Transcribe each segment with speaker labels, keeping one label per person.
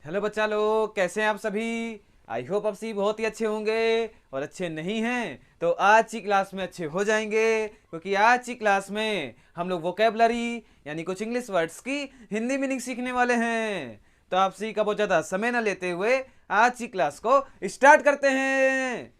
Speaker 1: Hello बच्चा लोग, कैसे हैं आप सभी। आई होप आप सभी बहुत ही अच्छे होंगे। और अच्छे नहीं हैं तो आज की क्लास में अच्छे हो जाएंगे, क्योंकि आज की क्लास में हम लोग वोकेबलरी यानी कुछ इंग्लिश वर्ड्स की हिंदी मीनिंग सीखने वाले हैं। तो आप सभी का बहुत ज़्यादा समय ना लेते हुए आज की क्लास को स्टार्ट करते हैं।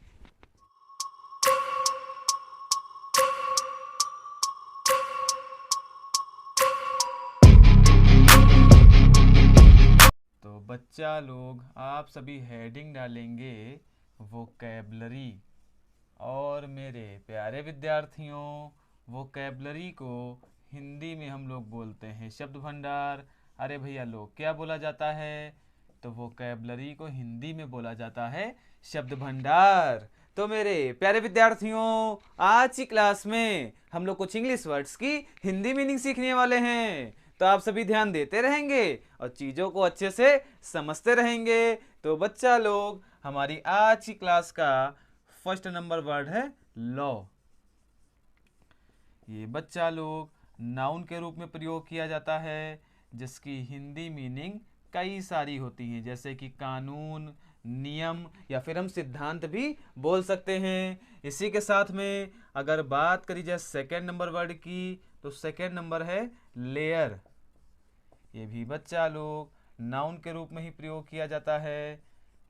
Speaker 1: तो बच्चा लोग, आप सभी हेडिंग डालेंगे वोकेबलरी। और मेरे प्यारे विद्यार्थियों, वोकैबलरी को हिंदी में हम लोग बोलते हैं शब्द भंडार। अरे भैया लोग, क्या बोला जाता है? तो वोकैबलरी को हिंदी में बोला जाता है शब्द भंडार। तो मेरे प्यारे विद्यार्थियों, आज की क्लास में हम लोग कुछ इंग्लिश वर्ड्स की हिंदी मीनिंग सीखने वाले हैं। तो आप सभी ध्यान देते रहेंगे और चीज़ों को अच्छे से समझते रहेंगे। तो बच्चा लोग, हमारी आज की क्लास का फर्स्ट नंबर वर्ड है लॉ। ये बच्चा लोग नाउन के रूप में प्रयोग किया जाता है, जिसकी हिंदी मीनिंग कई सारी होती हैं, जैसे कि कानून, नियम या फिर हम सिद्धांत भी बोल सकते हैं। इसी के साथ में अगर बात करी जाए सेकेंड नंबर वर्ड की, तो सेकेंड नंबर है लेयर। ये भी बच्चा लोग नाउन के रूप में ही प्रयोग किया जाता है,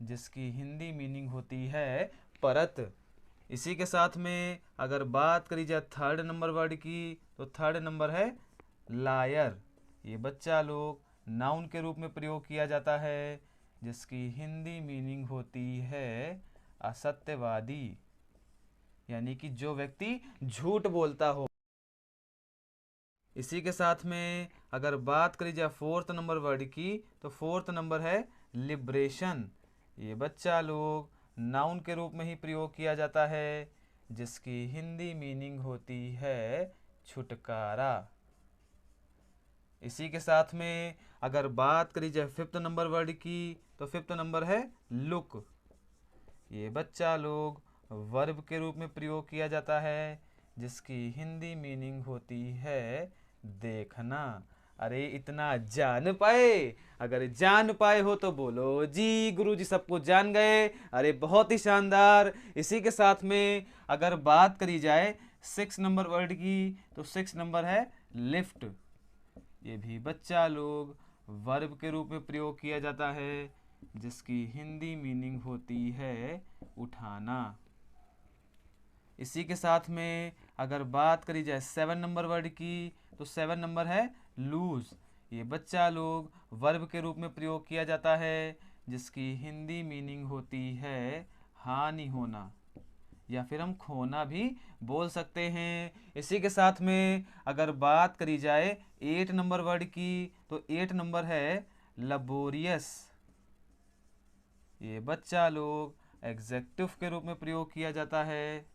Speaker 1: जिसकी हिंदी मीनिंग होती है परत। इसी के साथ में अगर बात करी जाए थर्ड नंबर वर्ड की, तो थर्ड नंबर है लायर। ये बच्चा लोग नाउन के रूप में प्रयोग किया जाता है, जिसकी हिंदी मीनिंग होती है असत्यवादी, यानी कि जो व्यक्ति झूठ बोलता हो। इसी के साथ में अगर बात करी जाए फोर्थ नंबर वर्ड की, तो फोर्थ नंबर है लिबरेशन। ये बच्चा लोग नाउन के रूप में ही प्रयोग किया जाता है, जिसकी हिंदी मीनिंग होती है छुटकारा। इसी के साथ में अगर बात करी जाए फिफ्थ नंबर वर्ड की, तो फिफ्थ नंबर है लुक। ये बच्चा लोग वर्ब के रूप में प्रयोग किया जाता है, जिसकी हिंदी मीनिंग होती है देखना। अरे इतना जान पाए? अगर जान पाए हो तो बोलो जी गुरुजी, सबको जान गए। अरे बहुत ही शानदार। इसी के साथ में अगर बात करी जाए सिक्स नंबर वर्ड की, तो सिक्स नंबर है लिफ्ट। ये भी बच्चा लोग वर्ब के रूप में प्रयोग किया जाता है, जिसकी हिंदी मीनिंग होती है उठाना। इसी के साथ में अगर बात करी जाए सेवन नंबर वर्ड की, तो सेवन नंबर है लूज। ये बच्चा लोग वर्ब के रूप में प्रयोग किया जाता है, जिसकी हिंदी मीनिंग होती है हानि होना, या फिर हम खोना भी बोल सकते हैं। इसी के साथ में अगर बात करी जाए एट नंबर वर्ड की, तो एट नंबर है लबोरियस। ये बच्चा लोग एग्जेक्टिव के रूप में प्रयोग किया जाता है,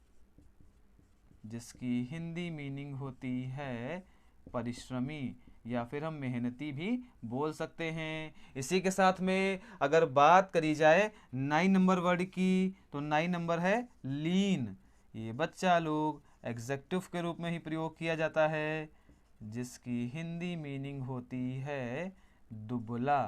Speaker 1: जिसकी हिंदी मीनिंग होती है परिश्रमी, या फिर हम मेहनती भी बोल सकते हैं। इसी के साथ में अगर बात करी जाए नाइन नंबर वर्ड की, तो नाइन नंबर है लीन। ये बच्चा लोग एग्जेक्टिव के रूप में ही प्रयोग किया जाता है, जिसकी हिंदी मीनिंग होती है दुबला।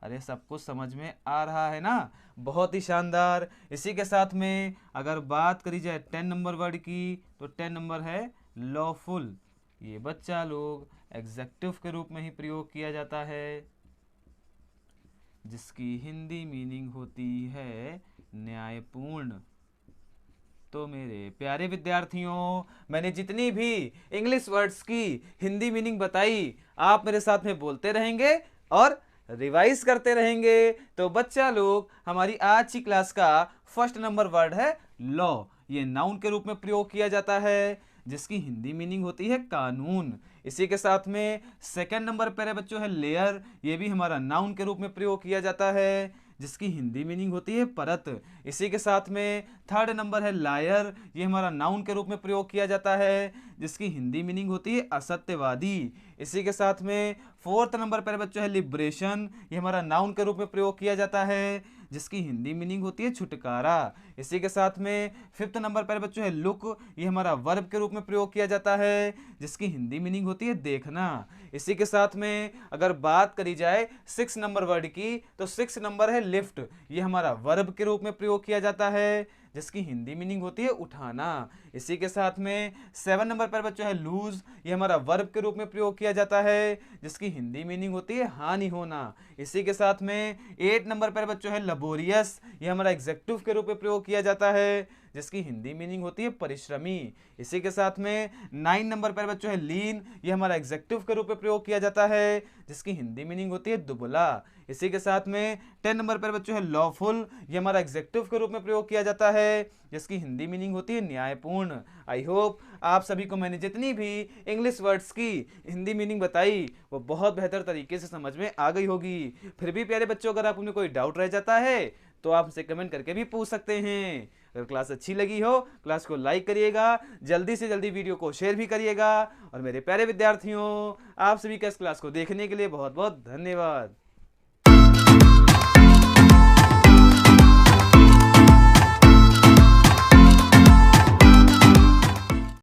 Speaker 1: अरे सब कुछ समझ में आ रहा है ना? बहुत ही शानदार। इसी के साथ में अगर बात करी जाए टेन नंबर वर्ड की, तो टेन नंबर है लॉफुल। ये बच्चा लोग एग्जेक्टिव के रूप में ही प्रयोग किया जाता है, जिसकी हिंदी मीनिंग होती है न्यायपूर्ण। तो मेरे प्यारे विद्यार्थियों, मैंने जितनी भी इंग्लिश वर्ड्स की हिंदी मीनिंग बताई, आप मेरे साथ में बोलते रहेंगे और रिवाइज करते रहेंगे। तो बच्चा लोग, हमारी आज की क्लास का फर्स्ट नंबर वर्ड है लॉ। ये नाउन के रूप में प्रयोग किया जाता है, जिसकी हिंदी मीनिंग होती है कानून। इसी के साथ में सेकंड नंबर पर है बच्चों है लेयर। ये भी हमारा नाउन के रूप में प्रयोग किया जाता है, जिसकी हिंदी मीनिंग होती है परत। इसी के साथ में थर्ड नंबर है लायर। ये हमारा नाउन के रूप में प्रयोग किया जाता है, जिसकी हिंदी मीनिंग होती है असत्यवादी। इसी के साथ में फोर्थ नंबर पर बच्चों है लिबरेशन। ये हमारा नाउन के रूप में प्रयोग किया जाता है, जिसकी हिंदी मीनिंग होती है छुटकारा। इसी के साथ में 5th नंबर पर बच्चों है लुक, ये हमारा वर्ब के रूप में प्रयोग किया जाता है, जिसकी हिंदी मीनिंग होती है देखना। इसी के साथ में अगर बात करी जाए 6 नंबर वर्ड की, तो 6 नंबर है लिफ्ट, ये हमारा वर्ब के रूप में प्रयोग किया जाता है, जिसकी हिंदी मीनिंग होती है उठाना। इसी के साथ में 7 नंबर पर बच्चों है लूज, ये हमारा वर्ब के रूप में प्रयोग किया जाता है, जिसकी हिंदी मीनिंग होती है हानि होना। इसी के साथ में 8 नंबर पर बच्चों है लबोरियस, ये हमारा एग्जेक्टिव के रूप में प्रयोग किया जाता है, जिसकी हिंदी मीनिंग होती है परिश्रमी। इसी के साथ में 9 नंबर पर बच्चों है लीन, ये हमारा एग्जेक्टिव के रूप में प्रयोग किया जाता है, जिसकी हिंदी मीनिंग होती है दुबला। इसी के साथ में 10 नंबर पर बच्चों है लॉफुल, ये हमारा एग्जेक्टिव के रूप में प्रयोग किया जाता है, जिसकी हिंदी मीनिंग होती है न्यायपूर्ण। आई होप आप सभी को मैंने जितनी भी इंग्लिश वर्ड्स की हिंदी मीनिंग बताई वो बहुत बेहतर तरीके से समझ में आ गई होगी। फिर भी प्यारे बच्चों, अगर आप में कोई डाउट रह जाता है तो आप हमसे कमेंट करके भी पूछ सकते हैं। अगर क्लास अच्छी लगी हो, क्लास को लाइक करिएगा, जल्दी से जल्दी वीडियो को शेयर भी करिएगा। और मेरे प्यारे विद्यार्थियों, आप सभी का इस क्लास को देखने के लिए बहुत बहुत धन्यवाद।